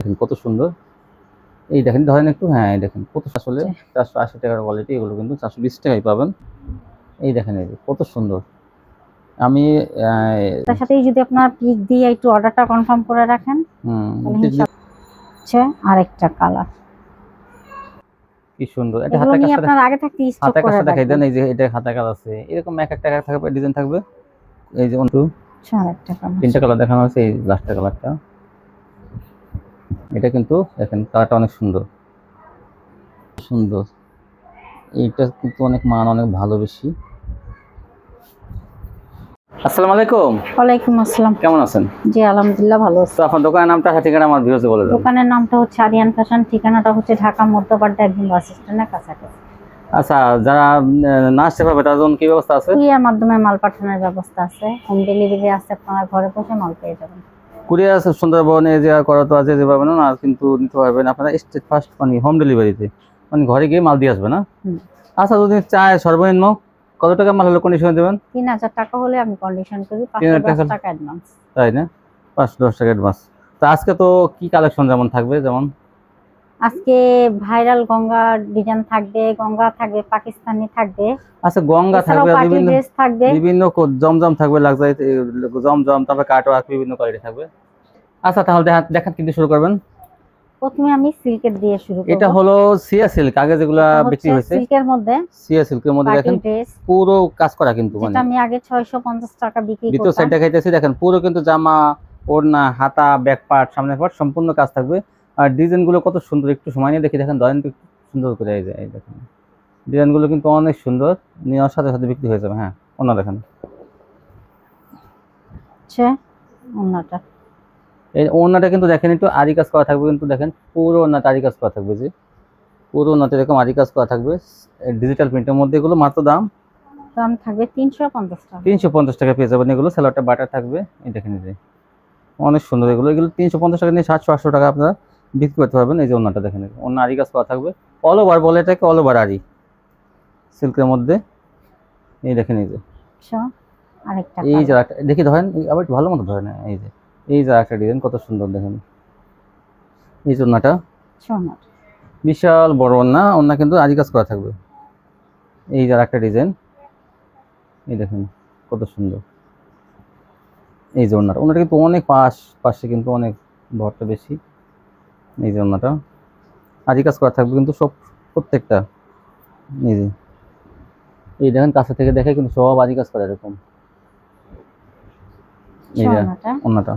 দেখেন কত সুন্দর। এই দেখেন ধরেন একটু, হ্যাঁ এই দেখেন কত, আসলে 480 টাকার কোয়ালিটি, এগুলো কিন্তু 420 টাকায় পাবেন। এই দেখেন এই যে কত সুন্দর। আমি তার সাথেই যদি আপনার পিক দিয়ে একটু অর্ডারটা কনফার্ম করে রাখেন হচ্ছে আরেকটা কালার। কি সুন্দর, এটা এগুলো হাতের নিয়ে কাজটা, আপনার আগে থেকে স্টক হাতের করে কাজটা দেখাই দেন। রাখবেন। এই যে এটা হাতের কাজ আছে, এরকম এক এক টাকা থাকবে, ডিজাইন থাকবে। এই যে অন্তু আরেকটা কালার, 3টা কালার দেখানো হয়েছে, এই লাস্টের কালারটা। এটা কিন্তু দেখেন কালারটা অনেক সুন্দর সুন্দর। এইটা কিন্তু অনেক মান অনেক ভালো বেশি। আসসালামু আলাইকুম। ওয়ালাইকুম আসসালাম। কেমন আছেন? জি আলহামদুলিল্লাহ ভালো আছি। তো আপনার দোকানের নামটা ঠিকানা আমার ভিউয়ার্সে বলে দেন। দোকানের নামটা হচ্ছে আরিয়ান ফ্যাশন, ঠিকানাটা হচ্ছে ঢাকা মধ্যপাড়া একদম বাস স্ট্যান্ডের কাছাকাছি। আচ্ছা, যারা না আসতে পারবে তার জন্য কি ব্যবস্থা আছে? কুরিয়ার মাধ্যমে মাল পাঠানোর ব্যবস্থা আছে, হোম ডেলিভারি আছে, আপনারা ঘরে বসে মাল পেয়ে যাবেন। কুরিয়ার আছে, সুন্দরবনে যে করা তো আছে, যেভাবে না আর কিন্তু নিতে পারবেন আপনারা স্টেট ফার্স্ট, মানে হোম ডেলিভারিতে, মানে ঘরে গিয়ে মাল দিয়ে আসবে না। আচ্ছা, যদি চায় সর্বনিম্ন কত টাকা মাল হলে কন্ডিশন দেবেন? 3000 টাকা হলে আমি কন্ডিশন করি, 510 টাকা অ্যাডভান্স। তাই না? 510 টাকা অ্যাডভান্স। তো আজকে তো কি কালেকশন যেমন থাকবে? যেমন আজকে ভাইরাল গঙ্গা ডিজাইন থাকবে, গঙ্গা থাকবে, পাকিস্তানি থাকবে। আচ্ছা, গঙ্গা থাকবে, পার্টি বিভিন্ন ড্রেস থাকবে, বিভিন্ন জমজম থাকবে, লাক্সারি জমজম, তারপর কাটওয়ার্ক, বিভিন্ন কোয়ালিটি থাকবে। আচ্ছা, তাহলে দেখান কিন্তু শুরু করবেন। প্রথমে আমি সিল্কের দিয়ে শুরু করব। এটা হলো সিয়া সিল্ক, আগে যেগুলা বিক্রি হয়েছে সিল্কের মধ্যে, সিয়া সিল্কের মধ্যে দেখেন ড্রেস পুরো কাজ করা, কিন্তু যেটা আমি আগে 650 টাকা বিক্রি দ্বিতীয় করতাম। সাইড দেখাইতেছি, দেখেন পুরো কিন্তু জামা, ওড়না, হাতা, ব্যাক পার্ট, সামনের পার্ট সম্পূর্ণ কাজ থাকবে। আর ডিজাইন গুলো কত সুন্দর, একটু সময় নিয়ে দেখি, দেখেন ধরেন একটু সুন্দর করে। এই যে এই দেখেন ডিজাইন গুলো কিন্তু অনেক সুন্দর, নেওয়ার সাথে সাথে বিক্রি হয়ে যাবে। হ্যাঁ, ওনা দেখেন, ওন্নাটা, এই ওড়নাটা কিন্তু দেখেন একটু আরি কাজ করা থাকবে, কিন্তু দেখেন পুরো ওড়নাতে আরি কাজ করা থাকবে, যে পুরো ওড়নাতে এরকম আরি কাজ করা থাকবে ডিজিটাল প্রিন্টের মধ্যে। এগুলো মাত্র দাম থাকবে 350 টাকা। 350 টাকা পেয়ে যাবেন। এগুলো স্যালোয়ারটা বাটার থাকবে, এই দেখেন এই যে অনেক সুন্দর। এগুলো 350 টাকা নিয়ে 700-800 টাকা আপনারা বিক্রি করতে পারবেন। এই যে ওড়নাটা দেখেন, অন্য আরি কাজ করা থাকবে, অল ওভার বলে এটাকে, অল ওভার আরি সিল্কের মধ্যে। এই দেখেন এই যে আরেকটা এই যে একটা দেখি ধরেন, আবার একটু ভালো মতো ধরেন। এই যে এই যে একটা ডিজাইন কত সুন্দর দেখেন, এই যে ওড়নাটা বিশাল বড় ওড়না, ওড়না কিন্তু আরি কাজ করা থাকবে। এই যে একটা ডিজাইন, এই দেখেন কত সুন্দর। এই যে ওড়নাটা কিন্তু অনেক পাশে কিন্তু অনেক ভরটা বেশি। এই যে ওড়নাটা আরি কাজ করা থাকবে কিন্তু সব, প্রত্যেকটা। এই যে এই দেখেন কাছে থেকে দেখে কিন্তু সব আরি কাজ করা এরকম। এই যে ওড়নাটা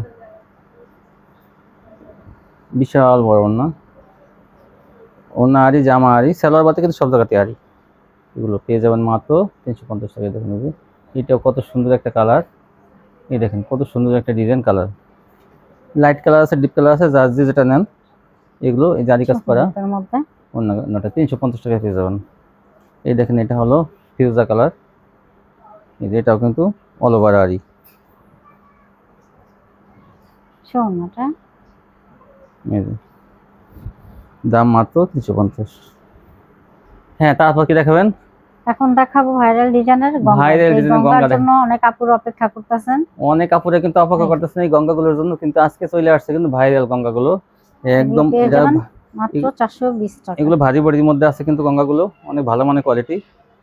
বিশাল বড় ওড়না, ওড়না আরি, জামা আরি, সালোয়ার বাতে কিন্তু সব জায়গাতে আরি। এগুলো পেয়ে যাবেন মাত্র 350 টাকা। দেখুন এই যে এটাও কত সুন্দর একটা কালার। এই দেখেন কত সুন্দর একটা ডিজাইন, কালার লাইট কালার আছে, ডিপ কালার আছে, যার যেটা নেন। এগুলো এই জারি কাজ করা ওড়নাটা 350 টাকা পেয়ে যাবেন। এই দেখেন এটা হলো ফিউজা কালার, এই যে এটাও কিন্তু অল ওভার আরি। দাম মাত্র 350। হ্যাঁ, তারপর কি দেখাবেন? এখন দেখাবো ভাইরাল ডিজাইনের গঙ্গা। ভাইরাল ডিজাইনের গঙ্গার জন্য অনেক আপুর অপেক্ষা করতেছেন, অনেক আপুরা কিন্তু অপেক্ষা করতেছেন এই গঙ্গাগুলোর জন্য, কিন্তু আজকে চলে আসছে কিন্তু ভাইরাল গঙ্গাগুলো একদম। এটা মাত্র 420 টাকা। এগুলো ভারী বডির মধ্যে আছে কিন্তু গঙ্গাগুলো অনেক ভালো মানের কোয়ালিটি।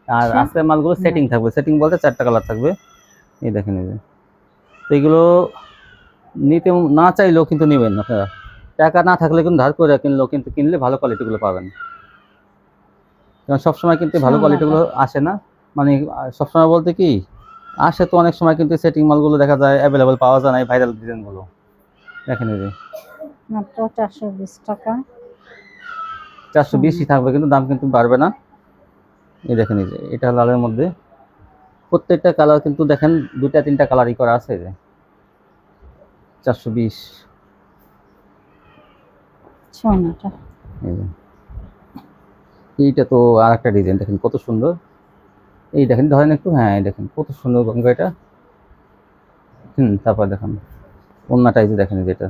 আর আজকের মালগুলো সেটিং থাকবে, সেটিং বলতে 4টা কালার থাকবে। এই দেখেন এই যে, তো এগুলো নিতে না চাইলেও কিন্তু নেবেন আপনারা, টাকা না থাকলে কিন্তু ধার করে কিনলেও কিন্তু কিনলে ভালো কোয়ালিটিগুলো পাবেন। কারণ সবসময় কিন্তু ভালো কোয়ালিটিগুলো আসে না, মানে সবসময় বলতে কি আসে তো অনেক সময় কিন্তু সেটিং মালগুলো দেখা যায় অ্যাভেলেবল পাওয়া যায় না, এই ভাইরাল ডিজাইনগুলো দেখেন। এই যে মাত্র 420 টাকা। 420ই থাকবে, কিন্তু দাম কিন্তু বাড়বে না। এই দেখেন এই যে এটা লালের মধ্যে, প্রত্যেকটা কালার কিন্তু দেখেন 2-3টা কালারই করা আছে। যে 420। এইটা তো আর একটা ডিজাইন দেখেন কত সুন্দর। এই দেখেন ধরেন একটু, হ্যাঁ এই দেখেন কত সুন্দর গঙ্গা এটা। তারপর দেখেন ওড়নাটা, এই যে দেখেন যেটা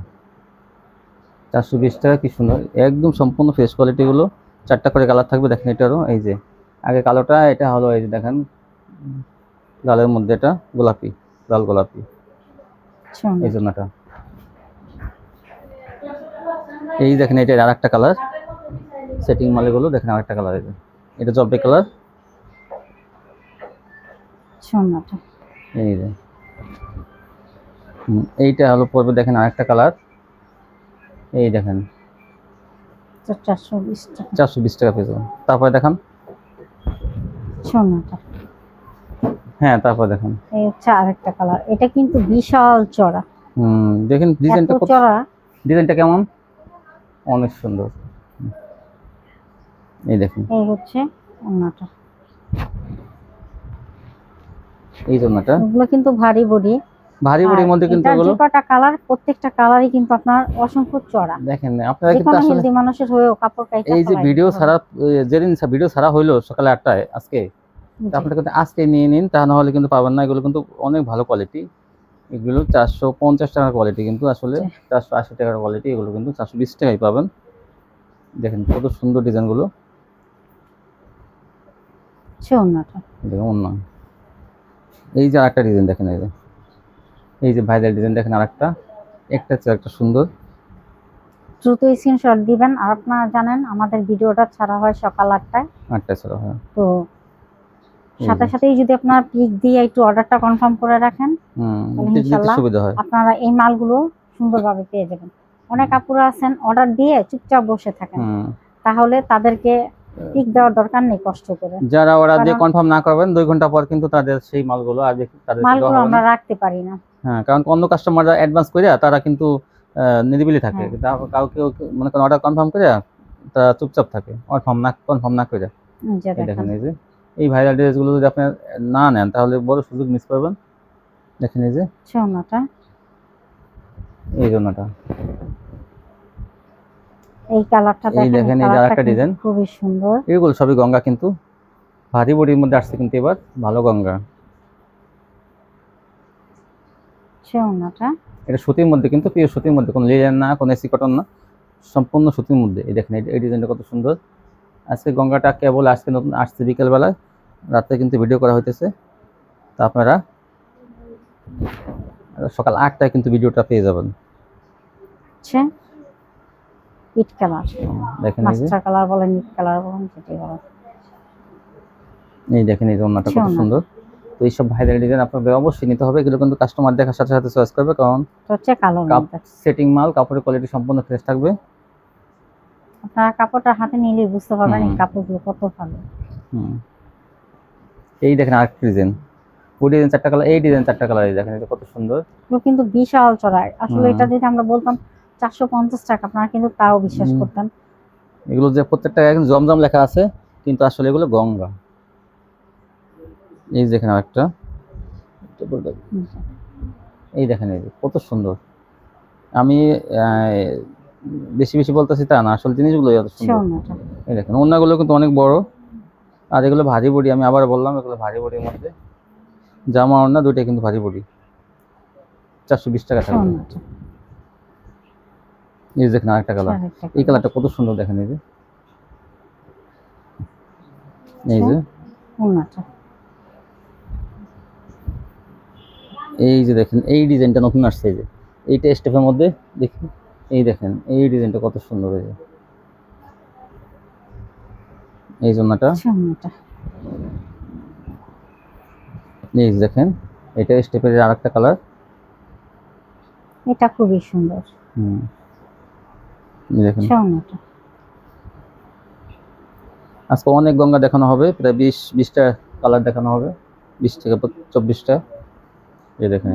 420 টাকা, কি সুন্দর একদম সম্পূর্ণ ফ্রেশ কোয়ালিটি গুলো। 4টা করে কালার থাকবে দেখেন এটারও। এই যে আগে কালোটা, এটা হলো এই যে দেখেন লালের মধ্যে, এটা গোলাপি, লাল গোলাপি এই জন্যটা। এই দেখেন এটা আরেকটা কালার, সেটিং মালগুলো দেখেন আরেকটা কালার, এটা জলপাই কালার। সোনাটা এই যে এইটা হলো পড়বে দেখেন আরেকটা কালার, এই দেখেন 420 টাকা। 420 টাকা পেয়ে যাবেন। তারপরে দেখান, সোনাটা হ্যাঁ তারপর দেখেন, এই হচ্ছে আরেকটা কালার, এটা কিন্তু বিশাল চড়া। দেখেন ডিজাইনটা এত চড়া, ডিজাইনটা কেমন, অনেক সুন্দর। এই দেখেন এই হচ্ছে ওড়নাটা। এই জন্যটা এগুলো কিন্তু ভারী বডি, ভারী বডির মধ্যে কিন্তু এটার এগুলো যে কটা কালার, প্রত্যেকটা কালারই কিন্তু আপনার অসংখ্য চড়া। দেখেন আপনারা যে কিন্তু কোনো আসলে হেলদি মানুষের হয়েও কাপড় কাইটা এই যে ফেলাই ভিডিও দিতে হবে। ছাড়া, যেদিন ভিডিও ছাড়া হইলো সকালে 8টায় আজকে, জি। আপনারা কিন্তু আজকে নিয়ে নিন, তা না হলে কিন্তু পাবেন না। এগুলো কিন্তু অনেক ভালো কোয়ালিটি, এগুলো 450 টাকার কোয়ালিটি, কিন্তু আসলে 480 টাকার কোয়ালিটি, এগুলো কিন্তু 420 টাকায় পাবেন। দেখেন কত সুন্দর ডিজাইনগুলো, ওড়নাটা দেখুন অন্য এই যে আরেকটা ডিজাইন দেখেন, এই যে ভাইরাল ডিজাইন দেখেন আরেকটা, একটা চেয়ে একটা সুন্দর। দ্রুত স্ক্রিনশট দিবেন। আর আপনারা জানেন আমাদের ভিডিওটা ছাড়া হয় সকাল 8টায়, 8টা ছাড়া হয়। তো সাথে সাথেই যদি আপনারা পিক দিয়ে একটু অর্ডারটা কনফার্ম করে রাখেন, তাহলে দিতে ইনশাআল্লাহ সুবিধা হয়। আপনারা এই মালগুলো সুন্দরভাবে পেয়ে যাবেন। অনেক আপুরা আছেন অর্ডার দিয়ে চুপচাপ বসে থাকেন, তাহলে তাদেরকে পিক দেওয়ার দরকার নেই কষ্ট করে। যারা অর্ডার দিয়ে কনফার্ম না করবেন 2 ঘন্টা পর কিন্তু তাদের সেই মালগুলো আর তাদের মালগুলো আমরা রাখতে পারি না। হ্যাঁ, কারণ অন্য কাস্টমাররা অ্যাডভান্স করে তারা কিন্তু নিরিবিলি থাকে, কিন্তু কাউকে মনে করেন অর্ডার কনফার্ম করে তারা চুপচাপ থাকে, কনফার্ম না করে। এই দেখেন এই যে এই ভাইরাল ড্রেসগুলো যদি আপনি না নেন তাহলে বড় সুযোগ মিস করবেন। দেখেন এই যে সোনাটা, এই জন্যটা, এই কালারটা দেখেন এই যে আরেকটা ডিজাইন খুবই সুন্দর। এগুলো সবই গঙ্গা, কিন্তু ভারী বডির মধ্যে আসছে কিন্তু এবার ভালো গঙ্গা। সোনাটা এটা সুতির মধ্যে, কিন্তু পিওর সুতির মধ্যে, কোনো লিলেন না, কোনো এসি কটন না, সম্পূর্ণ সুতির মধ্যে। এই দেখেন এই ডিজাইনটা কত সুন্দর। আজকে গঙ্গাটা কেবল আজকে নতুন আসছে বিকেলবেলায়, রাতে কিন্তু ভিডিও করা হইতেছে, তা আপনারা সকাল 8টায় কিন্তু ভিডিওটা পেয়ে যাবেন। ইট কালার, দেখেন এই যে মাস্টার কালার বলেন, ইট কালার বলেন, যেটাই বলেন। এই দেখেন এই ওড়নাটা কত সুন্দর। তো এইসব ভাইরাল ডিজাইন আপনাদের অবশ্যই নিতে হবে, এগুলো কিন্তু কাস্টমার দেখার সাথে সাথে চয়েস করবে, কারণ হচ্ছে কালো সেটিং মাল, কাপড়ের কোয়ালিটি সম্পূর্ণ ফ্রেশ থাকবে। আপনারা কাপড়টা হাতে নিলেই বুঝতে পারবেন এই কাপড়গুলো কত ভালো। এই দেখেন আরেকটা ডিজাইন, ওই ডিজাইন 4টা কালার, এই ডিজাইন 4টা কালার, এই দেখেন এটা কত সুন্দর। এগুলো কিন্তু বিশাল চড়া, আসলে এটা যদি আমরা বলতাম 450 টাকা, আপনারা কিন্তু তাও বিশ্বাস করতেন। এগুলো যে প্রত্যেকটা এখন জমজম লেখা আছে, কিন্তু আসলে এগুলো গঙ্গা। এই দেখেন আরেকটা, এই দেখেন এই কত সুন্দর। আমি বেশি বেশি বলতেছি তা না, আসলে জিনিসগুলো এত সুন্দর। এই দেখেন ওড়নাগুলো কিন্তু অনেক বড়, আর এগুলো ভারী বডি। আমি আবার বললাম এগুলো ভারী বডির মধ্যে, জামা ওড়না দুটোই কিন্তু ভারী বডি। 420 টাকা থাকবে। এই দেখেন আরেকটা কালার, এই কালারটা কত সুন্দর, দেখেন এই যে ওড়নাটা, এই যে দেখেন এই ডিজাইনটা নতুন আসছে, এই যে এইটা স্টেপের মধ্যে দেখি, এই দেখেন এই ডিজাইনটা কত সুন্দর। এই যে এই জন্যটা, এই যে দেখেন এটা স্টেপের আরেকটা কালার, এটা খুবই সুন্দর। দেখেন আজকে অনেক গঙ্গা দেখানো হবে, প্রায় 20টা কালার দেখানো হবে, 20 থেকে 24টা। এই দেখেন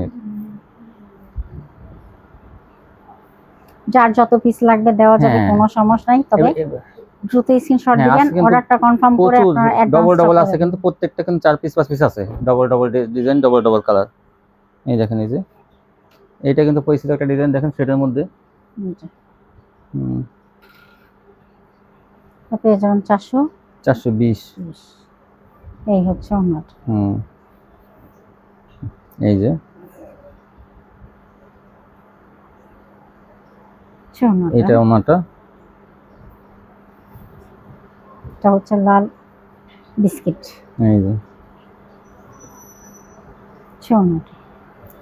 যার যত পিস লাগবে দেওয়া যাবে, কোনো সমস্যা নাই, তবে দ্রুত স্ক্রিনশট দিবেন, অর্ডারটা কনফার্ম করে আপনারা অ্যাডভান্স ডবল আছে, কিন্তু প্রত্যেকটা কিন্তু 4 পিস 5 পিস আছে, ডবল ডিজাইন, ডবল কালার। এই দেখেন এই যে এটা কিন্তু পরিচিত একটা ডিজাইন, দেখেন সেটার মধ্যে পেয়ে যাবেন 420। এই হচ্ছে ওড়নাটা। এই যে এটা ওড়নাটা, এটা হচ্ছে লাল বিস্কিট। এই যে ওড়নাটা,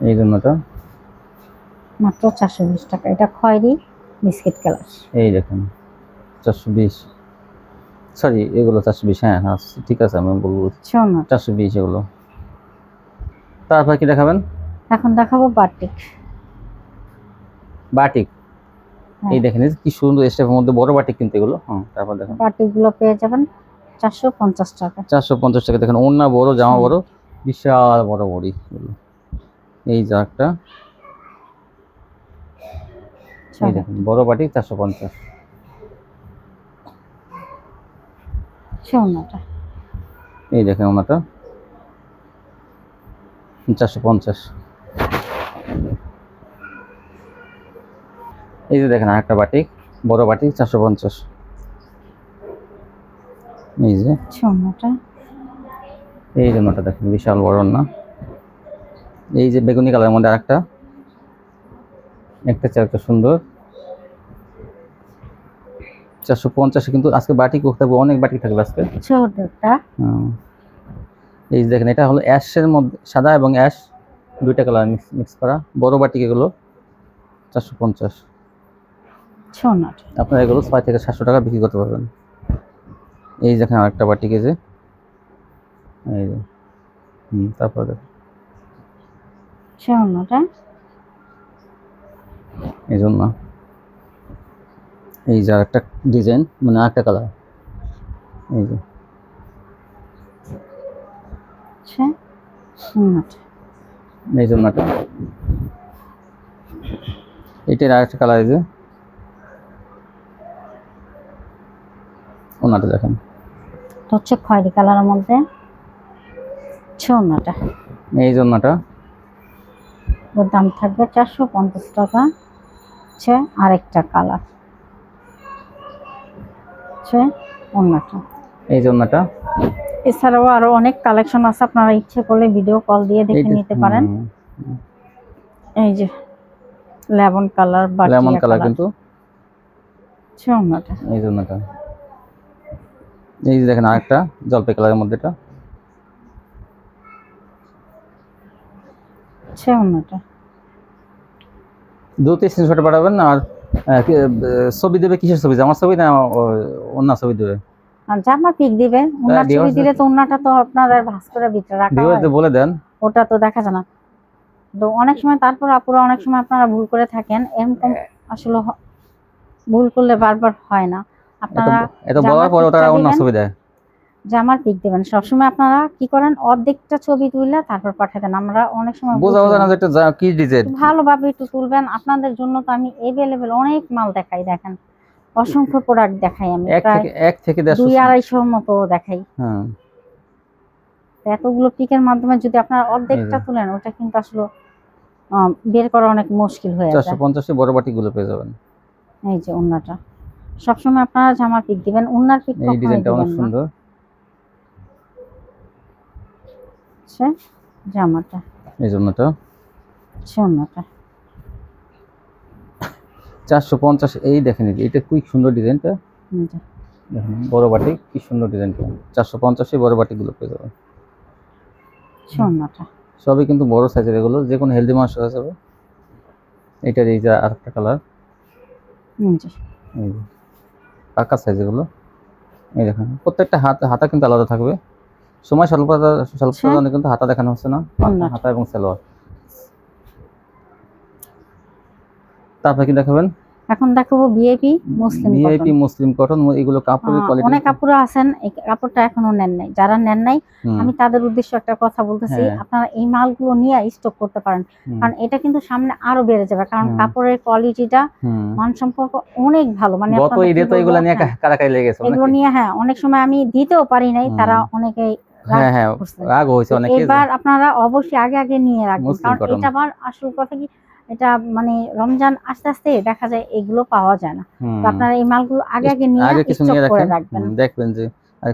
এই জন্যটা মাত্র 420 টাকা। এটা খয়েরি বিস্কিট কালার। এই দেখেন 420, সরি এগুলো 420, হ্যাঁ হ্যাঁ ঠিক আছে, আমি বলবো 420 এগুলো। তারপর কি দেখাবেন? এখন দেখাবো বাটিক। বাটিক, এই দেখেন কি সুন্দর স্টেপের মধ্যে বড় বাটিক কিন্তু এগুলো। তারপর দেখেন বাটিক গুলো পেয়ে যাবেন 450 টাকা। 450 টাকা। দেখেন ওড়না বড়, জামা বড়, বিশাল বড় বড়ি এগুলো। এই যে একটা, এই দেখেন বড় বাটিক 450। ওনাটা, এই দেখেন ওনাটা 450। এই যে দেখেন আরেকটা বাটিক, বড় বাটিক 450। এই যে ওনাটা, এই যে ওনাটা দেখেন বিশাল বড় না। এই যে বেগুনি কালারের মধ্যে আরেকটা, একটা চারটা সুন্দর 450। কিন্তু আজকে বাটিক থাকবে, অনেক বাটিক থাকবে আজকে। ছোটটা, এই যে দেখেন এটা হলো অ্যাশের মধ্যে, সাদা এবং অ্যাশ দুইটা কালার মিক্স করা, বড় বাটিক এগুলো 450। ওনাটা, আপনারা এগুলো 6 থেকে 700 টাকা বিক্রি করতে পারবেন। এই দেখেন আরেকটা বাটিক, এই যে এই যে তারপর দেখেন ওনাটা, এই জন্য এই যে আরেকটা ডিজাইন, মানে আরেকটা কালার, এই যে ওনাটা, এই জন্যটা, এটার আরেকটা কালার, এই যে ওনাটা দেখেন হচ্ছে খয়েরি কালারের মধ্যে ওনাটা। এই জন্যটা ওর দাম থাকবে 450 টাকা। আরেকটা কালার ওনাটা, এই জন্যটা। এছাড়াও আরো অনেক কালেকশন আছে, আপনারা ইচ্ছে করলে ভিডিও কল দিয়ে দেখে নিতে পারেন। এই যে লেমন কালার, লেমন কালার কিন্তু ওনাটা, এই জন্যটা। এই যে দেখেন আরেকটা জলপাই কালারের মধ্যে, এটা ওনাটা। দ্রুত স্ক্রিনশট পাঠাবেন। আর ছবি দেবে, কিসের ছবি? আমার ছবি না অন্য ছবি দেবে? জামা পিক দিবে, ওনার ছবি দিলে তো ওনাটা তো আপনাদের ভাঁজ করে ভিতরে রাখা হয়, বলে দেন, ওটা তো দেখা যায় না। তো অনেক সময় তারপর আপুরা অনেক সময় আপনারা ভুল করে থাকেন, এরকম আসলে ভুল করলে বারবার হয় না। আপনারা এটা বলার পর ওটা অন্য ছবি দেয়, জামার পিক দিবেন। সবসময় আপনারা কি করেন, অর্ধেকটা ছবি তুললে তারপর পাঠিয়ে দেন। আমরা অনেক সময় বোঝা না যে এটা কি ডিজাইন, ভালোভাবে একটু তুলবেন। আপনাদের জন্য তো আমি अवेलेबल অনেক মাল দেখাই, দেখেন অসংখ্য প্রোডাক্ট দেখাই আমি, প্রায় 1 থেকে 200-250 মতো দেখাই। এতগুলো পিকের মাধ্যমে যদি আপনারা অর্ধেকটা তুলেন, ওটা কিন্তু আসলে বের করা অনেক মুশকিল হয়ে যায়। 450 এ বড় বাটিগুলো পেয়ে যাবেন। এই যে ওন্নাটা, সবসময় আপনারা জামা পিক দিবেন, ওন্নার পিক এই ডিজাইনটা অনেক সুন্দর। জামাটা এই জন্যটা ওন্নাটা 450। এই দেখেন এটা খুব সুন্দর ডিজাইনটা, দেখেন বড় বাটি কি সুন্দর ডিজাইনটা। 450 এ বড় বাটিগুলো পেয়ে যাবেন। ওন্নাটা সবই কিন্তু বড় সাইজের, এগুলো যে কোনো হেলদি মানুষ হয়ে যাবে। এটার এই যে আরেকটা কালার, এই যে পাকা সাইজ এগুলো। এই দেখেন প্রত্যেকটা হাতা কিন্তু আলাদা থাকবে। সময় স্বল্পতা কিন্তু হাতা দেখানো হচ্ছে না, হাতা এবং সালোয়ার। তারপরে কি দেখাবেন? এখন দেখাবো ভিআইপি মুসলিম কটন। এগুলো কাপড়ের কোয়ালিটি, অনেক কাপড় আছেন এই কাপড়টা এখনো নেন নাই, যারা নেন নাই আমি তাদের উদ্দেশ্যে একটা কথা বলতেছি, আপনারা এই মালগুলো নিয়ে স্টক করতে পারেন, কারণ এটা কিন্তু সামনে আরো বেড়ে যাবে, কারণ কাপড়ের কোয়ালিটিটা মানসম্পর্ক অনেক ভালো। মানে গত ঈদে তো এগুলো নিয়ে কারাকারি লেগে গেছে, এগুলো নিয়ে অনেক সময় আমি দিতেও পারি নাই, তারা অনেকেই রাগ হয়েছে অনেকে। এবার আপনারা অবশ্যই আগে নিয়ে রাখবেন, কারণ এটা আবার আসল কথা কি, এটা মানে রমজান আস্তে আস্তে দেখা যায় এগুলো পাওয়া যায় না। তো আপনারা এই মালগুলো আগে নিয়ে স্টক করে রাখবেন, দেখবেন যে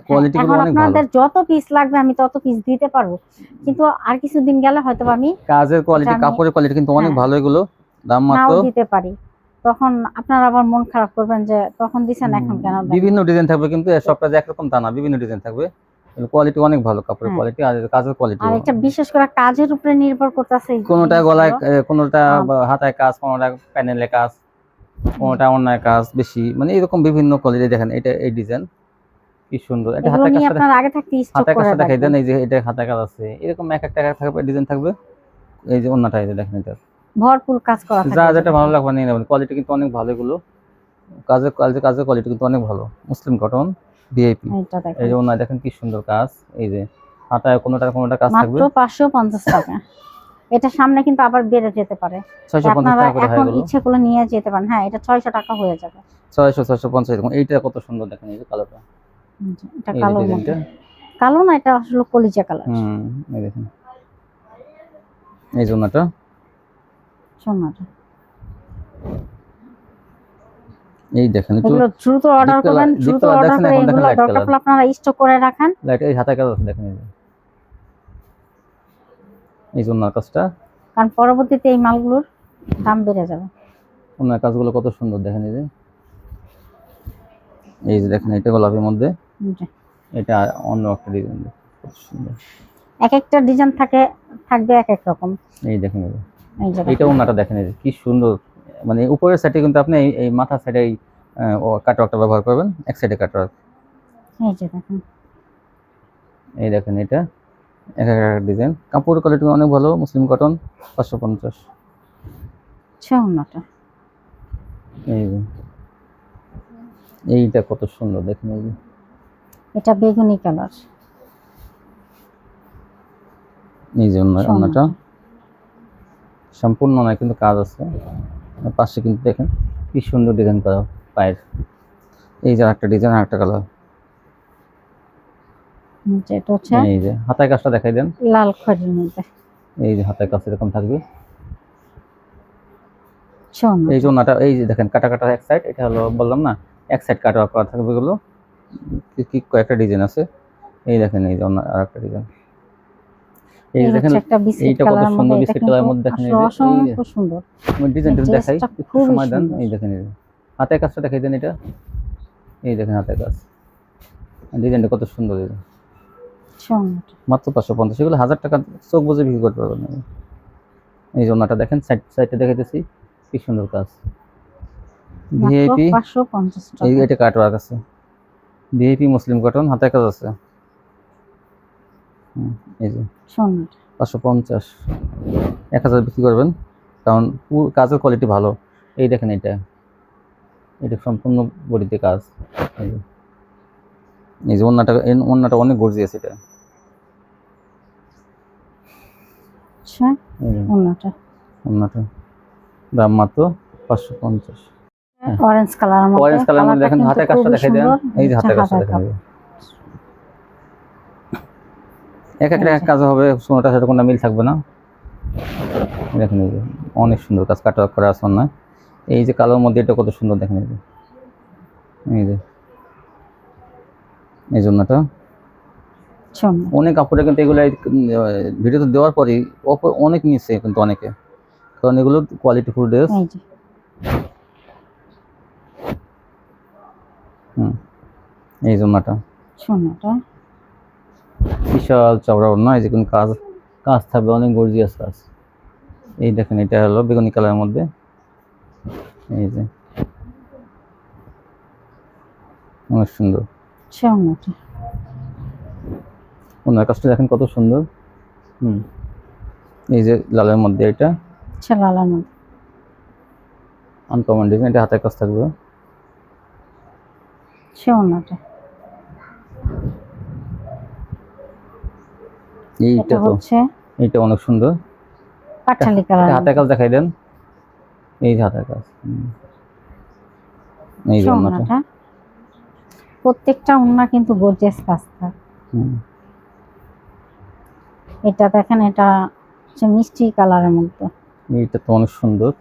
কোয়ালিটি গুলো অনেক ভালো। আপনাদের যত পিস লাগবে আমি তত পিস দিতে পারবো, কিন্তু আর কিছুদিন গেলে হয়তো আমি কাজের কোয়ালিটি, কাপড়ের কোয়ালিটি কিন্তু অনেক ভালো, এগুলো দাম মাত্র দিতে পারি। তখন আপনারা আবার মন খারাপ করবেন যে তখন দিছেন এখন কেন। বিভিন্ন ডিজাইন থাকবে, কিন্তু সবটা যে একরকম তা না, বিভিন্ন ডিজাইন থাকবে। কোয়ালিটি অনেক ভালো, কাপড়ের কোয়ালিটি আর কাজের কোয়ালিটি। আর এটা বিশেষ করে কাজের উপরে নির্ভর করতেছে, কোনটা গলায়, কোনটা হাতায় কাজ, কোনটা প্যানেলে কাজ, কোনটা অন্যায় কাজ বেশি, মানে এরকম বিভিন্ন কোয়ালিটি দেখেন। এটা এই ডিজাইন কি সুন্দর, এটা এগুলো হাতের নিয়ে কাজটা আপনার আগে থাকতে স্টক হাতের করে কাজটা দেখাই দেন। রাখবেন। এই যে এটা হাতের কাজ আছে, এরকম এক একটা থাকবে, ডিজাইন থাকবে। এই যে অন্যটা, এই যে দেখেন, এটা ভরপুর কাজ করা যা থাকবে যেটা যেটা। ভালো লাগবে নিয়ে নেবেন। কোয়ালিটি কিন্তু অনেক ভালো, এগুলো কাজের কোয়ালিটি কিন্তু অনেক ভালো। মুসলিম কটন ভিআইপি। এটা এই দেখেন যে অন্য দেখেন কি সুন্দর কাজ। এই যে হাতায় কোনোটা কাজ থাকবে। মাত্র 550 টাকা। এটা সামনে কিন্তু আবার বেড়ে যেতে পারে, 650 আপনারা টাকা করে হয় এখন এগুলো। ইচ্ছে করলে নিয়ে যেতে পারেন। হ্যাঁ, এটা 600 টাকা হয়ে যাবে। 650 এরকম। এইটা কত সুন্দর দেখেন, এই যে কালারটা, এটা এই যে কালোর মধ্যে, ডিজাইনটা। কালো না, এটা আসলে কলিজা কালার। এই দেখেন, এই জন্যটা সোনাটা, এই দেখেন একটু এগুলো দ্রুত অর্ডার করবেন, দ্রুত অর্ডার করে এগুলো দরকার পড়লে আপনারা স্টক করে রাখেন। লাইট এই হাতে কাজ আছে দেখেন, এই জন্য কাজটা, কারণ পরবর্তীতে এই মালগুলোর দাম বেড়ে যাবে। অন্য কাজগুলো কত সুন্দর দেখেন। এই যে দেখেন, এটা গোলাপের মধ্যে, এটা অন্য একটা ডিজাইন, কত সুন্দর। এক একটা ডিজাইন থাকবে এক এক রকম। এই দেখেন, এই যে এইটা অন্যটা দেখেন, এই যে কি সুন্দর। মানে উপরের সাইডে কিন্তু আপনি এই মাথা সাইডে কাটওয়ার্কটা ব্যবহার করবেন, এক সাইডে কাটওয়ার্ক। এই যে দেখেন, এই দেখেন, এটা এক এক ডিজাইন। কাপড়ের কোয়ালিটি অনেক ভালো, মুসলিম কটন 550। সোনাটা, এই যে এইটা কত সুন্দর দেখেন, এই যে এটা বেগুনি কালার। এই যে অন্যটা সম্পূর্ণ নয়, কিন্তু কাজ আছে পাশে, কিন্তু দেখেন কি সুন্দর ডিজাইন করা পায়ের। এই যে একটা ডিজাইন, আরেকটা কালার। এটা হচ্ছে এই যে হাতায় কাজটা দেখাই দেন, লাল খয়েরির মধ্যে। এই যে হাতায় কাজ এরকম থাকবে। সোনা, এই যে ওনাটা, এই যে দেখেন কাটা কাটা এক সাইড, এটা হলো বললাম না, এক সাইড কাটা করা থাকবে। এগুলো কি কয়েকটা ডিজাইন আছে। এই দেখেন, এই যে আরেকটা ডিজাইন। এই যে দেখেন, একটা বিস্কিট এইটা কত কালারের সুন্দর, মধ্যে। এটা বিস্কিট কালারের কিন্তু মধ্যে দেখেন। এই আসলে যে অসম্ভব সুন্দর। আমি ডিজাইনটা দেখাই, ড্রেসটা একটু খুবই সময় দেন। সুন্দর। এই দেখেন, এই যে হাতের কাজটা দেখাই দেন। এটা এই দেখেন হাতের কাজ, ডিজাইনটা কত সুন্দর। এই যে সোনাটা, মাত্র 550। এগুলো 1000 টাকা চোখ বুঝে বিক্রি করতে পারবেন। এই যে ওনাটা দেখেন, সাইডটা দেখাইতেছি, কি সুন্দর কাজ। ভিআইপি 550 এই টাকা। এটা কাটওয়ার্ক আছে, ভিআইপি মুসলিম কটন, হাতের কাজ আছে। এই যে সোনাটা, 550, 1000 বিক্রি করবেন, কারণ কাজের কোয়ালিটি ভালো। এই দেখেন, এটা সম্পূর্ণ বডিতে কাজ। এই যে অন্যটা অনেক গর্জিয়াস। এটা আচ্ছা, ওনাটা অন্যটা দাম মাত্র 550। অরেঞ্জ কালারের মধ্যে। অরেঞ্জ কালার মধ্যে দেখেন, হাতের কাজটা দেখাই দেন। এই যে হাতের কাজটা কাজ। দেখেন, এক একটা এক কাজ হবে, সোনাটার সাথে কোনো মিল থাকবে না। দেখেন, এই যে অনেক সুন্দর কাজ, কাটওয়ার্ক করা আছে না। এই যে কালোর মধ্যে এটা কত সুন্দর দেখেন। এই জন্যটা অনেক কাপড়ে কিন্তু এগুলো ভিডিওতে দেওয়ার পরে অনেক নিচ্ছে কিন্তু অনেকে, কারণ এগুলো কোয়ালিটি ফুল ড্রেস। এই জন্যটা বিশাল চওড়া ওড়না। এই যে কোন কাজ থাকবে, অনেক গর্জিয়াস কাজ। এই দেখেন, এটা হলো বেগুনি কালারের মধ্যে। এই যে অনেক সুন্দর ওনার কাজটা দেখেন কত সুন্দর। এই যে লালের মধ্যে, এটা আনকমন ডিজাইন, এটা হাতের কাজ থাকবে। এইটা তো এইটা অনেক সুন্দর, পাটালি কালার। হাতের কাজ দেখাই দেন। এই যে হাতের কাজ, এই যে ওন্নাটা, প্রত্যেকটা ওন্না কিন্তু গর্জিয়াস কাজ থাকে। এটা দেখেন, এটা হচ্ছে মিষ্টি কালারের মধ্যে। এইটা তো অনেক সুন্দর।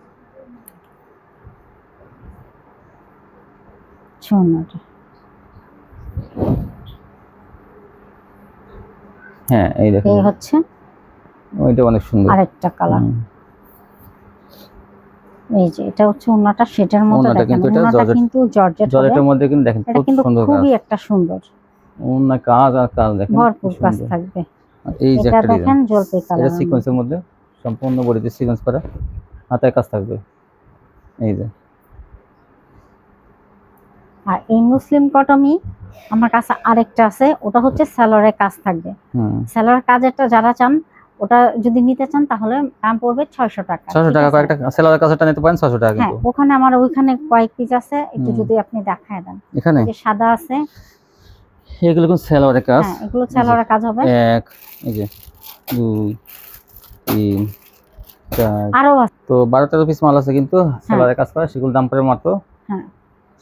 সোনাটা, হ্যাঁ, এই দেখেন, এই হচ্ছে ওইটা অনেক সুন্দর আরেকটা কালার। এই যে এটা হচ্ছে ওন্নাটা, সেটার মধ্যে দেখেন, ওন্নাটা কিন্তু জর্জেটের মধ্যে, কিন্তু দেখেন এটা কিন্তু খুবই একটা সুন্দর ওন্না, কাজ আর কাজ দেখেন, ভরপুর কাজ থাকবে। এই যে এটা দেখেন জলপাই কালার, এটা সিকোয়েন্সের মধ্যে, সম্পূর্ণ বডিতে সিকোয়েন্স করা, হাতের কাজ থাকবে। এই যে আর এই মুসলিম কটনই আমার কাছে আরেকটা আছে, ওটা হচ্ছে সালোয়ারের কাজ থাকবে। সালোয়ার কাজেরটা যারা চান ওটা যদি নিতে চান তাহলে দাম পড়বে 600 টাকা। 600 টাকা কয়েকটা সেলারের কাছটা নিতে পারেন 600 টাকা হ্যাঁ, কিন্তু। ওখানে আমার ওইখানে কয়েক পিস আছে, একটু যদি আপনি দেখায় দেন। এখানে যে সাদা আছে, এগুলো কোন সেলারের কাজ? হ্যাঁ, এগুলো সালোয়ারের কাজ হবে। এক, এই যে 2 3 4, আরো আছে তো 12-13 পিস মাল আছে কিন্তু সেলারের কাজ করা, সেগুলোর দাম পড়ে মাত্র, হ্যাঁ,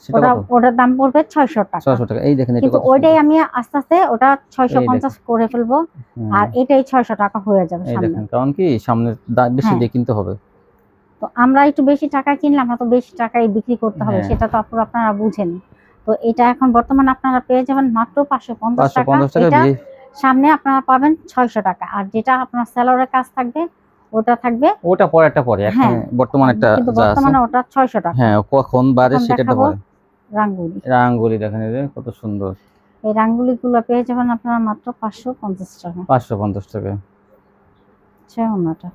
সেটা কত? ওটার দাম পড়বে 600 টাকা। 600 টাকা। এই দেখেন এটা কিন্তু কত ওইটাই সুন্দর। আমি আস্তে আস্তে ওটা 650 করে ফেলবো, আর এটাই 600 টাকা হয়ে যাবে এই সামনে। দেখেন, কারণ কি সামনে বেশি দিয়ে কিনতে হবে। তো আমরা একটু বেশি টাকা কিনলে আমরা তো বেশি টাকায় বিক্রি করতে হবে, হ্যাঁ। সেটা তো আপনারা বুঝেন। তো এটা এখন বর্তমানে আপনারা পেয়ে যাবেন মাত্র 550 টাকা। 550 টাকা এটা দিয়ে সামনে আপনারা পাবেন 600 টাকা, আর যেটা আপনার সেলরের কাজ থাকবে ওটা থাকবে, ওটা পরে একটা পরে, এখন হ্যাঁ, বর্তমানে একটা কিন্তু যা আছে, বর্তমানে ওটা 600 টাকা। হ্যাঁ, কখন বাড়ে এখন সেটা দেখাবো পরে। রাঙ্গুলি। রাঙ্গুলি দেখেন এই যে কত সুন্দর, এই রাঙ্গুলি গুলো পেয়ে যাবেন আপনারা মাত্র 550 টাকা। 550 টাকা। আচ্ছা, ওনাটা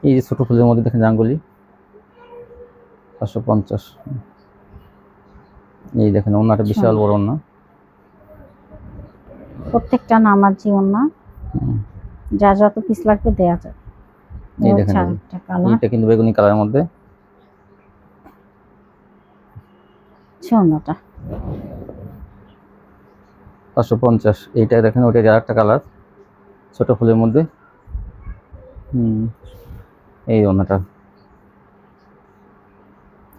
এই যে ছোট ফুলের মধ্যে দেখেন রাঙ্গুলি 550। এই দেখেন ওনাটা বিশাল বড় ওনা, প্রত্যেকটা নামার জীবন না, যা যত পিস লাগবে দেয়া যায়। এই দেখেন এটা কিন্তু বেগুনি কালারের মধ্যে, ওনাটা 550। এইটা দেখেন ওটা আরেকটা কালার ছোট ফুলের মধ্যে। এই ওনাটা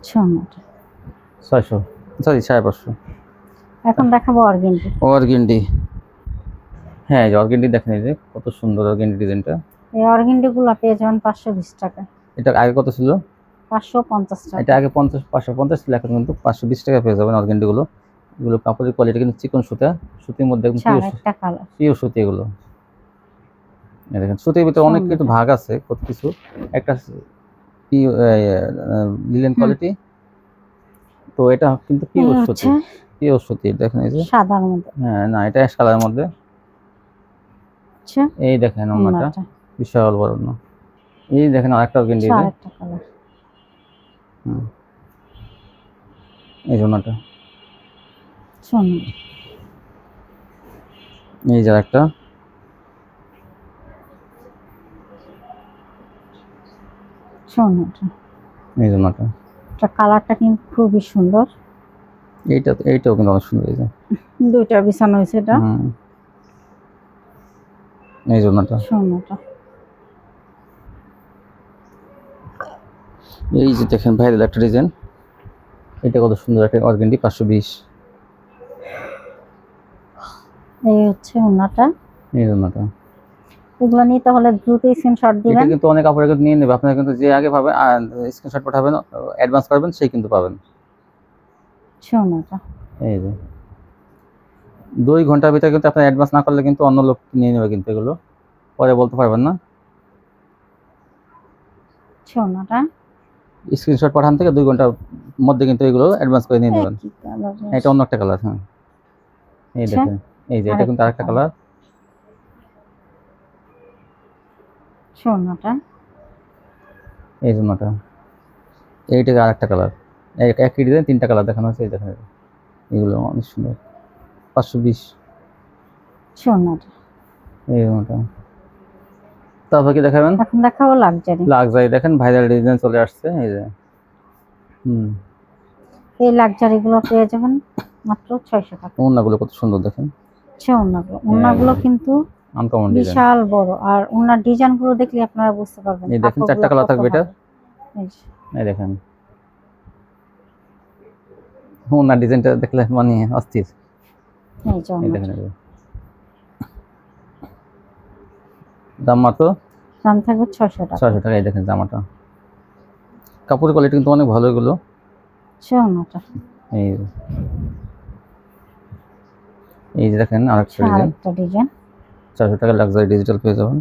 600, সরি 550। এখন দেখাবো অর্গেন্ডি। অর্গেন্ডি, হ্যাঁ এই অর্গেন্ডি দেখেন এই যে কত সুন্দর অর্গেন্ডি ডিজাইনটা। এই অর্গেন্ডি গুলো পেয়ে যাবেন 520 টাকা। এটা আগে কত ছিল? 550 টাকা। এটা আগে 550 ছিল, এখন কিন্তু 520 টাকা পেয়ে যাবেন অর্গেন্ডি গুলো। এগুলো কাপড়ের কোয়ালিটি কিন্তু চিকন সুতা, সুতির মধ্যে একদম পিওর সুতি এগুলো। এই দেখেন সুতির ভিতরে অনেক কিছু ভাগ আছে, কত কিছু, একটা লিলেন কোয়ালিটি, তো এটা কিন্তু পিওর সুতি, পিওর সুতি দেখেন এই যে সাদার মধ্যে, হ্যাঁ না এটা অ্যাশ কালারের মধ্যে। আচ্ছা, এই দেখেন ওনাটা বিশাল বড় না। এই দেখেন আরেকটা অর্গেন্ডি, আরেকটা কালার, এই ওনাটা, শুনুন এই যে আরেকটা, শুনুন এই ওনাটা, এটা কালারটা কিন্তু খুবই সুন্দর। এইটাও কিন্তু অনেক সুন্দর, এই যে দুইটা বিছানো হয়েছে এটা, এই ওনাটা, শুনুনটা এই যে দেখেন ভাইরাল একটা ডিজাইন, এটা কত সুন্দর একটা অর্গেন্ডি 520। এই হচ্ছে ওনাটা, এই ওনাটা, এগুলো নিতে হলে দ্রুত স্ক্রিনশট দিবেন। এটা কিন্তু অনেক কাপড় নিয়ে নেবে, আপনারা কিন্তু যে আগে পাবেন স্ক্রিনশট পাঠাবেন, অ্যাডভান্স করবেন, সেই কিন্তু পাবেন। ওনাটা এই যে 2 ঘন্টার ভিতরে কিন্তু আপনি অ্যাডভান্স না করলে কিন্তু অন্য লোক নিয়ে নেবে, কিন্তু এগুলো পরে বলতে পারবেন না। ওনাটা স্ক্রিনশট পাঠান থেকে 2 ঘন্টার মধ্যে কিন্তু এগুলো অ্যাডভান্স করে নিয়ে নেবেন। এটা অন্য একটা কালার, হ্যাঁ এই দেখেন, এই যে এটা কিন্তু আরেকটা কালার, ওনাটা এই জন্যটা, এইটা আরেকটা কালার, একই ডিজাইন 3টা কালার দেখানো হয়েছে। এই দেখেন এগুলো অনেক সুন্দর 520। ওনাটা এই জন্যটা, তারপর কি দেখাবেন? এখন দেখাবো লাক্সারি। লাক্সারি দেখেন ভাইরাল ডিজাইন চলে আসছে, এই যে এই লাক্সারি গুলো পেয়ে যাবেন মাত্র 600 টাকা। ওন্নাগুলো কত সুন্দর দেখেন, ওন্নাগুলো কিন্তু আনকমন ডিজাইন, বিশাল বড়, আর ওন্নার ডিজাইন গুলো দেখলে আপনারা বুঝতে পারবেন। এই দেখেন 4টা কালার থাকবে এটা, এই দেখেন ওন্নার ডিজাইনটা দেখলে মানে অস্থির। এই দেখেন দাম মাত্র, দাম থাকবে 600 টাকা। 600 টাকা। এই দেখেন জামাটা, কাপড়ের কোয়ালিটি কিন্তু অনেক ভালো এগুলো। ওন্নাটা এই যে দেখেন আরেকটা ডিজাইন 400 টাকা লাক্সারি ডিজিটাল পেয়ে যাবেন।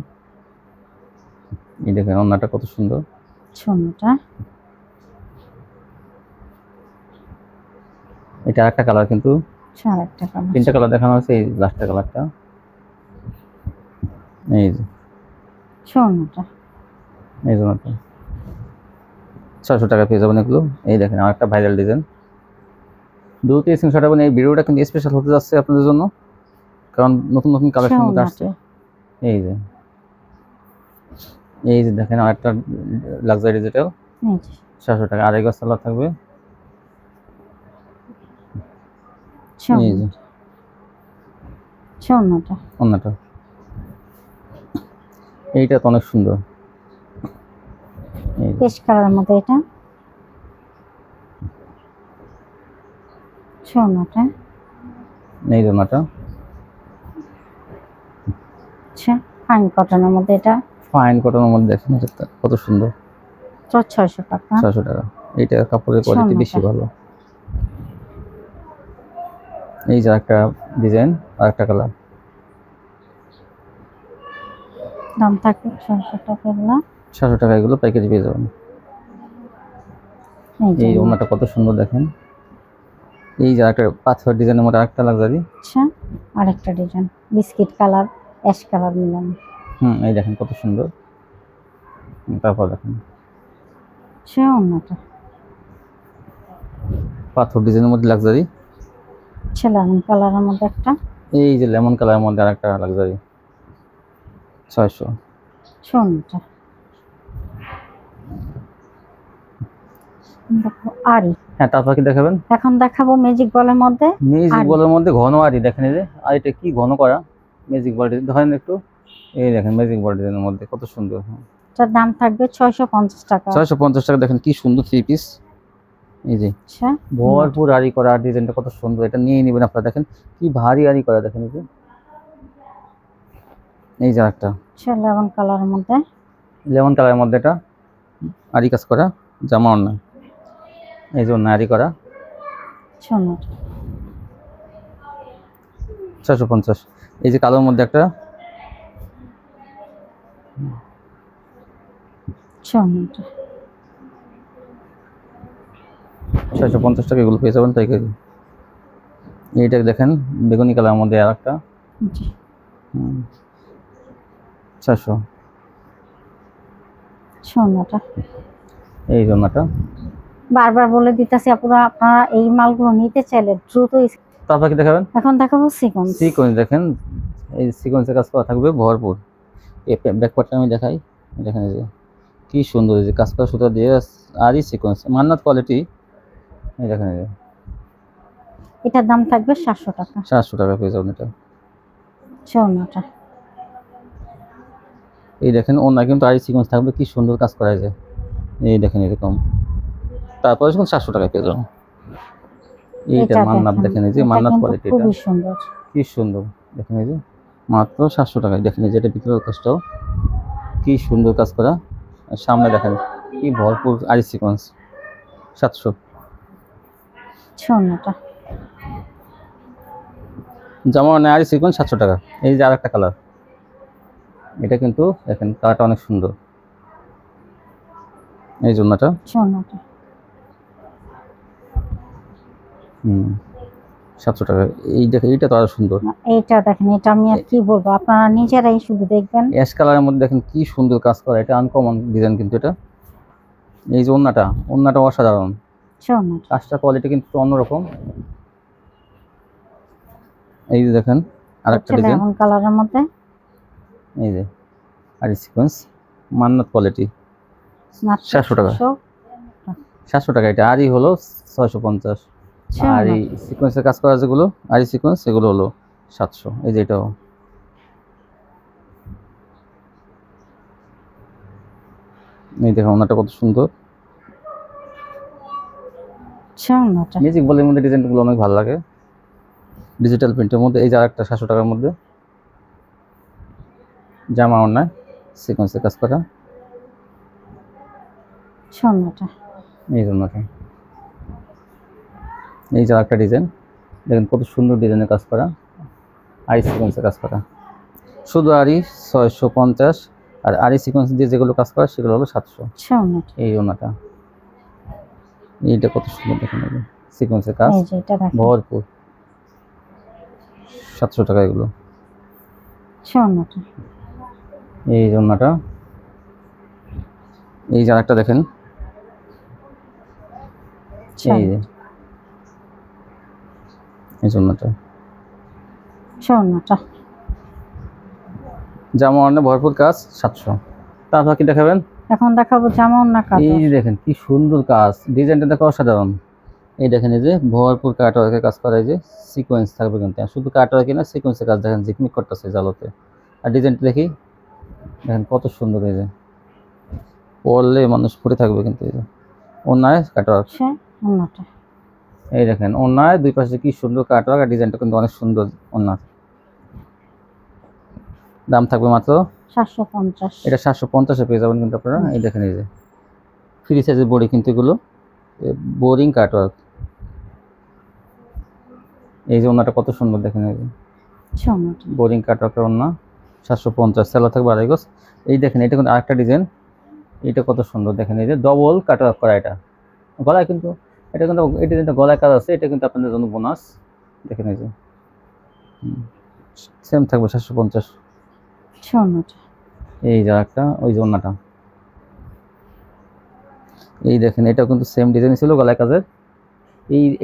এই দেখেন ওন্নাটা কত সুন্দর, ওন্নাটা এটা আরেকটা কালার, কিন্তু 3টা কালার দেখানো হয়েছে, এই লাস্টের কালারটা, এই যে ওন্নাটা, এই জন্যটা 600 টাকা পেয়ে যাবেন এগুলো। এই দেখেন আর একটা ভাইরাল ডিজাইন। দ্রুত স্ক্রিনশট নেবেন, এই ভিডিওটা কিন্তু স্পেশাল হতে যাচ্ছে আপনাদের জন্য, কারণ নতুন নতুন কালেকশন কিন্তু আসছে। এই যে দেখেন আর একটা লাক্সারি ডিজিটাল 700 টাকা, আড়াই গজ সালোয়ার থাকবে। এই যে ওন্নাটা, এইটা তো অনেক সুন্দর, পেশ কালারের মধ্যে এটা ওন্নাটা। এই যে ওন্নাটা আচ্ছা, ফাইন কটনের মধ্যে এটা, ফাইন কটনের মধ্যে দেখেন এটা কত সুন্দর, 600 টাকা। 600 টাকা। এইটা কাপড়ের কোয়ালিটি বেশি ভালো। এই যে একটা ডিজাইন আর একটা কালার, দাম থাকবে 600 টাকা। 600 টাকা এগুলো প্যাকেজ পেয়ে যাবেন। এই ওন্নাটা কত সুন্দর দেখেন। এই যে একটা পাথর ডিজাইনের মধ্যে আরেকটা লাক্সারি। আচ্ছা, আরেকটা design biscuit colour ash colour মিলানো। এই দেখেন কত সুন্দর। তারপর দেখেন ওন্নাটা পাথর ডিজাইনের মধ্যে লাক্সারি, লেমন কালারের মধ্যে একটা। এই যে লেমন কালারের মধ্যে আরেকটা লাক্সারি 600। ওন্নাটা দেখো আরি। হ্যাঁ, তারপর কি দেখাবেন? এখন দেখাবো ম্যাজিক বলের মধ্যে। ম্যাজিক বলের মধ্যে ঘন আরি দেখেন, এই যে আর এটা কি ঘন করা ম্যাজিক বল ধরেন একটু। এই দেখেন ম্যাজিক বল ডিজাইনের মধ্যে কত সুন্দর। এটার দাম থাকবে 650 টাকা। 650 টাকা। দেখেন কি সুন্দর থ্রি পিস, এই যে আচ্ছা, ভরপুর আরি করা, ডিজাইনটা কত সুন্দর। এটা নিয়ে নেবেন আপনারা, দেখেন কি ভারী আরি করা দেখেন। এই যে একটা লেমন কালারের মধ্যে, লেমন কালারের মধ্যে এটা আরি কাজ করা জামা অন্যায়, এই যে অন্যায় আরি করা 650। এই যে কালোর মধ্যে একটা 650 টাকা এগুলো পেয়ে যাবেন পাইকারি। এইটা দেখেন বেগুনি কালারের মধ্যে আর একটা 600। এই জন্যটা বারবার বলে দিতেছি আপনারা এই মালগুলো নিতে চাইলে দ্রুত। তারপর কি দেখাবেন? এখন দেখাবো সিকোয়েন্স। সিকোয়েন্স দেখেন, এই সিকোয়েন্সের কাজ করা থাকবে ভরপুর। এই ব্যাকপার্টটা আমি দেখাই, দেখেন এই যে কি সুন্দর, এই যে কাজ করা সুতা দিয়ে আরই সিকোয়েন্স মান্নাত কোয়ালিটি। এই দেখেন এই যে এটার দাম থাকবে 700 টাকা। 700 টাকা পেয়ে যাবেন এটা। ওন্নাটা এই দেখেন ওন্না কিন্তু আরই সিকোয়েন্স থাকবে, কি সুন্দর কাজ করা যায়। এই দেখেন এরকম, তারপরে যখন 700 টাকা পেয়ে যাবেন। এইটা মান্নাত দেখেন, এই যে মান্নাত কোয়ালিটি, এটা খুবই সুন্দর, কি সুন্দর দেখেন। এই যে মাত্র 700 টাকায় দেখেন, এই যে এটা ভিতরের কাজটাও কি সুন্দর কাজ করা। আর সামনে দেখেন কি ভরপুর আরি সিকোয়েন্স 700। ওন্নাটা জামা মানে আরি সিকোয়েন্স 700 টাকা। এই যে আরেকটা কালার, এটা কিন্তু দেখেন কালারটা অনেক সুন্দর। এই জন্যটা 700 টাকা। এই দেখেন এইটা তো আরো সুন্দর। এইটা দেখেন, এটা আমি আর কি বলবো, আপনারা নিজেরাই শুধু দেখবেন। অ্যাশ কালারের মধ্যে দেখেন কি সুন্দর কাজ করা, এটা আনকমন ডিজাইন কিন্তু এটা। এই যে ওন্নাটা অসাধারণ, কাজটা কোয়ালিটি কিন্তু অন্যরকম। এই যে দেখেন আরেকটা ডিজাইন লেমন কালারের মধ্যে, এই যে আরি সিকোয়েন্স মান্নাত কোয়ালিটি 700 টাকা। 700 টাকা। এটা আরি হলো 650, আর এই সিকোয়েন্সের কাজ করা যেগুলো আরি সিকোয়েন্স সেগুলো হলো 700। এই যে এটাও এই দেখুন ওনাটা কত সুন্দর। ম্যাজিক বলের মধ্যে ডিজাইনগুলো অনেক ভালো লাগে, ডিজিটাল প্রিন্টের মধ্যে। এই যে আরেকটা 700 টাকার মধ্যে জামা অন্যায় সিকোয়েন্সের কাজ করা এই জন্যটা। এই যে আরেকটা ডিজাইন দেখেন কত সুন্দর ডিজাইনের কাজ করা, আরি সিকোয়েন্সের কাজ করা। শুধু আরি 650, আর আরি সিকোয়েন্স দিয়ে যেগুলো কাজ করা সেগুলো হলো 700। এই ওনাটা, এইটা কত সুন্দর দেখেন, সিকোয়েন্সের কাজ ভরপুর 700 টাকা এগুলো। এই জন্যটা। এই যে আরেকটা দেখেন এই যে এই জন্যটা ওড়নাটা জামা অনেক ভরপুর কাজ 700। তারপর কি দেখাবেন? এখন দেখাবো জামা ওড়না কাজ। এই যে দেখেন কি সুন্দর কাজ, ডিজাইনটা দেখো অসাধারণ। এই দেখেন এই যে ভরপুর কাটওয়ার্কের কাজ করা, এই যে সিকোয়েন্স থাকবে কিন্তু, আর শুধু কাটওয়ার্কই না সিকোয়েন্সের কাজ দেখেন ঝিকমিক করতেছে জালোতে। আর ডিজাইনটা দেখি, দেখেন কত সুন্দর, এই যে পরলে মানুষ পরে থাকবে কিন্তু। এই যে ওনায় কাটওয়ার্ক, ওড়নাটা এই দেখেন ওনায় দুই পাশে কি সুন্দর কাটওয়ার্ক, আর ডিজাইনটা কিন্তু অনেক সুন্দর ওনার। দাম থাকবে মাত্র 750। এটা 750-এ পেয়ে যাবেন কিন্তু আপনারা। এই দেখেন এই যে ফ্রি সাইজের বডি কিন্তু এগুলো, বোরিং কাটওয়ার্ক। এই যে ওনাটা কত সুন্দর দেখেন, এই যে বোরিং কাটওয়ার্কের ওনা 750, সেলা থাকবে 2.5 গজ। এই দেখেন এটা কিন্তু আরেকটা ডিজাইন, এটা কত সুন্দর দেখেন, এই যে ডবল কাটওয়ার্ক করা, এটা গলায় কিন্তু, এটা কিন্তু এই ডিজাইনটা গলায় কাজ আছে, এটা কিন্তু আপনাদের জন্য বোনাস। দেখেন এই যে সেম থাকবে 750। এই যে একটা ওই যে ওনাটা, এই দেখেন এটাও কিন্তু সেম ডিজাইন ছিল গলায় কাজের।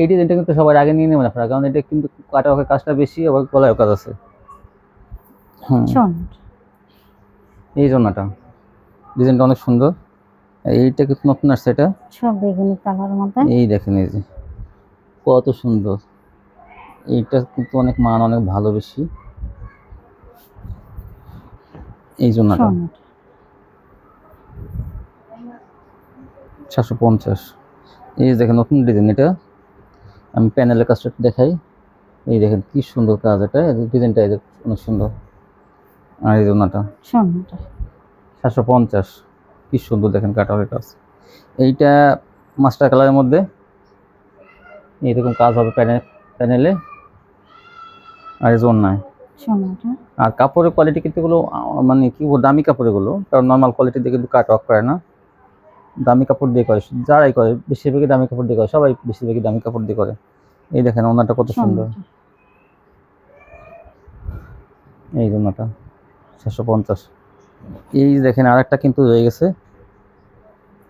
এই ডিজাইনটা কিন্তু সবার আগে নিয়ে নেবেন আপনারা, কারণ এটা কিন্তু কাটওয়ার্কের কাজটা বেশি, আবার গলায় কাজ আছে। এই জন্যটা ডিজাইনটা অনেক সুন্দর। এইটা কিন্তু নতুন আসছে, এটা বেগুনি কালার মধ্যে। এই দেখেন এই যে কত সুন্দর, এইটা কিন্তু অনেক মান অনেক ভালো বেশি। এই জন্যটা 750। এই দেখেন নতুন ডিজাইন, এটা আমি প্যানেলের কাজটা দেখাই। এই দেখেন কি সুন্দর কাজ, এটা ডিজাইনটা অনেক সুন্দর। আর এই জন্যটা 750, কি সুন্দর দেখেন কাটওয়ার্কের কাজ। এইটা মাস্টার কালারের মধ্যে এইরকম কাজ হবে প্যানেলে, আর এই জন্যায়। আর কাপড়ের কোয়ালিটি কিন্তু এগুলো মানে কি দামি কাপড় এগুলো, কারণ নর্মাল কোয়ালিটি দিয়ে কিন্তু কাট অফ করে না, দামি কাপড় দিয়ে করে, যারাই করে বেশিরভাগই দামি কাপড় দিয়ে করে, সবাই বেশিরভাগই দামি কাপড় দিয়ে করে। এই দেখেন ওনাটা কত সুন্দর, এই জন্যটা 750। এই দেখেন আরেকটা কিন্তু রয়ে গেছে,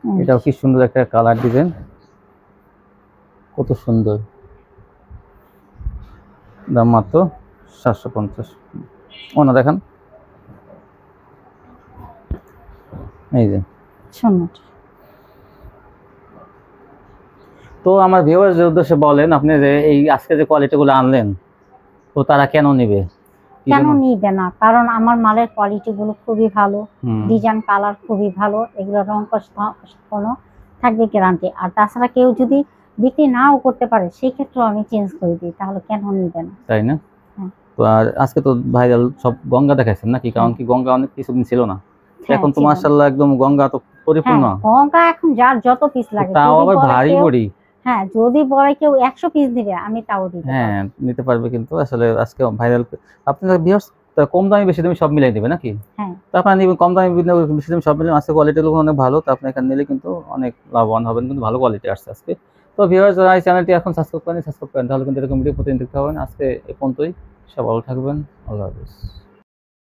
এটাও কি সুন্দর একটা কালার ডিজাইন, কত সুন্দর, দাম মাত্র 750। ওনা দেখেন এই যে। তো আমার ভিউয়ারদের উদ্দেশ্যে বলেন আপনি যে এই আজকে যে কোয়ালিটিগুলো আনলেন, তো তারা কেন নেবে? কেন নিবে না, কারণ আমার মালের কোয়ালিটি গুলো খুবই ভালো, ডিজাইন কালার খুবই ভালো, এগুলো রং কোনো থাকবে গ্যারান্টি। আর তাছাড়া কেউ যদি বিক্রি নাও করতে পারে সেই ক্ষেত্রে আমি চেঞ্জ করে দিই, তাহলে কেন নিবে না, তাই না? তো আর আজকে তো ভাইরাল সব গঙ্গা দেখাইছেন নাকি, কারণ কি গঙ্গা অনেক কিছুদিন ছিল না, এখন তো মাশাআল্লাহ একদম গঙ্গা তো পরিপূর্ণ। গঙ্গা এখন যার যত পিস লাগে, তাও আবার ভারী বড়ি। হ্যাঁ, যদি বলে কেউ 100 পিস দিবে আমি তাও দিব, হ্যাঁ নিতে পারবে। কিন্তু আসলে আজকে ভাইরাল আপনারা ভিউয়ার্স কম দামি বেশি দামি সব মিলাই দিবে নাকি? হ্যাঁ, তো আপনারা নিবেন কম দামি বেশি দামি সব মিলে, আজকে কোয়ালিটিগুলো অনেক ভালো, তো আপনি এখানে নিলে কিন্তু অনেক লাভবান হবেন, কিন্তু ভালো কোয়ালিটি আসছে আজকে। তো ভিউয়ার্স যারা এই চ্যানেলটি এখন সাবস্ক্রাইব করেন, তাহলে কিন্তু এরকম ভিডিও প্রতিদিন দেখতে পাবেন। আজকে এই পর্যন্তই, সব ভালো থাকবেন, আল্লাহ হাফেজ।